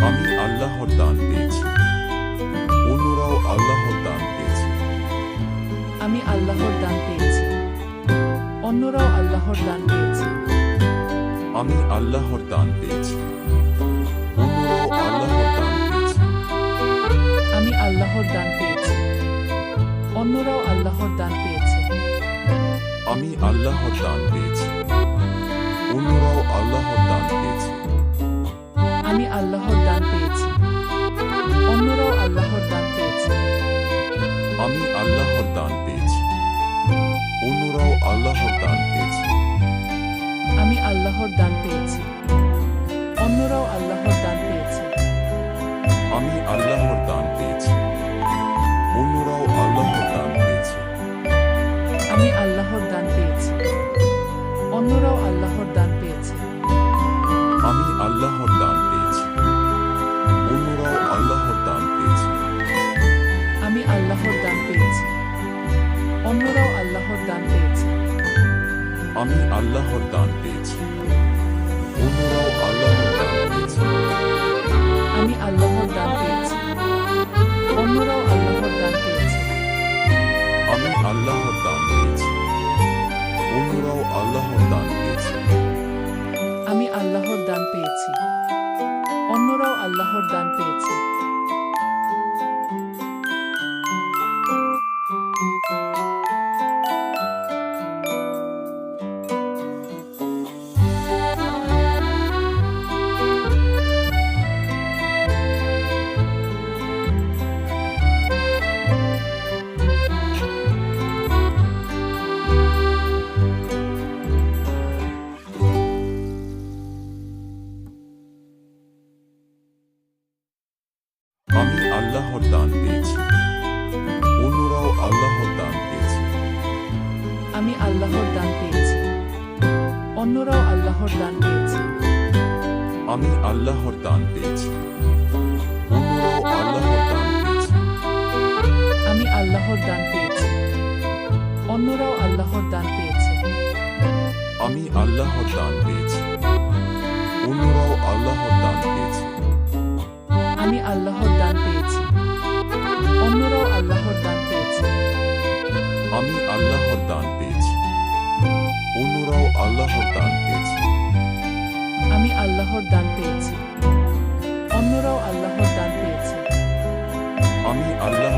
আমি আল্লাহর দান পেয়েছি। অন্যরাও আল্লাহর দান পেয়েছে। আমি আল্লাহর দান পেয়েছি। অন্যরাও আল্লাহর দান পেয়েছে। আমি আল্লাহর দান পেয়েছি। অন্যরাও আল্লাহর দান পেয়েছে। আমি আল্লাহর দান পেয়েছি। অন্যরাও আল্লাহর দান পেয়েছে। আমি আল্লাহর দান পেয়েছি। অন্যরাও আল্লাহর দান পেয়েছে। আমি আল্লাহর দান পেয়েছি। অন্যরাও আল্লাহর দান পেয়েছে। আমি আল্লাহর দান পেয়েছি। অন্যরাও আল্লাহর দান পেয়েছে। আমি আল্লাহর দান পেয়েছি। অন্যরাও আল্লাহর দান পেয়েছে। আমি আল্লাহর দান পেয়েছি। অন্যরাও আল্লাহর দান পেয়েছে। আমি আল্লাহর দান পেয়েছি। অন্যরাও আল্লাহর দান পেয়েছে। আমি আল্লাহর দান পেয়েছি। অন্যরাও আল্লাহর দান পেয়েছে। আমি আল্লাহর দান পেয়েছি। অন্যরাও আল্লাহর দান পেয়েছে। আমি আল্লাহর দান পেয়েছি। অন্যরাও আল্লাহর দান পেয়েছে। আমি আল্লাহর দান পেয়েছি। অন্যরাও আল্লাহর দান পেয়েছে। আমি আল্লাহর দান পেয়েছি। অন্যরাও আল্লাহর দান পেয়েছে। আমি আল্লাহর দান পেয়েছি। অন্যরাও আল্লাহর দান পেয়েছে। আমি আল্লাহর দান পেয়েছি। অন্যরাও আল্লাহর দান পেয়েছে। আমি আল্লাহর দান পেয়েছি। অন্যরাও আল্লাহর দান পেয়েছে। আমি আল্লাহর দান পেয়েছি। অন্যরাও আল্লাহর দান পেয়েছে। আমি আল্লাহর দান পেয়েছি। অন্যরাও আল্লাহর দান পেয়েছে। আমি আল্লাহর দান পেয়েছি। অন্যরাও আল্লাহর দান পেয়েছে। আমি আল্লাহর দান পেয়েছি। অন্যরাও আল্লাহর দান পেয়েছে। আমি আল্লাহর দান পেয়েছি। অন্যরাও আল্লাহর দান পেয়েছে। আমি আল্লাহর দান পেয়েছি। অন্যরাও আল্লাহর দান পেয়েছে। আমি আল্লাহর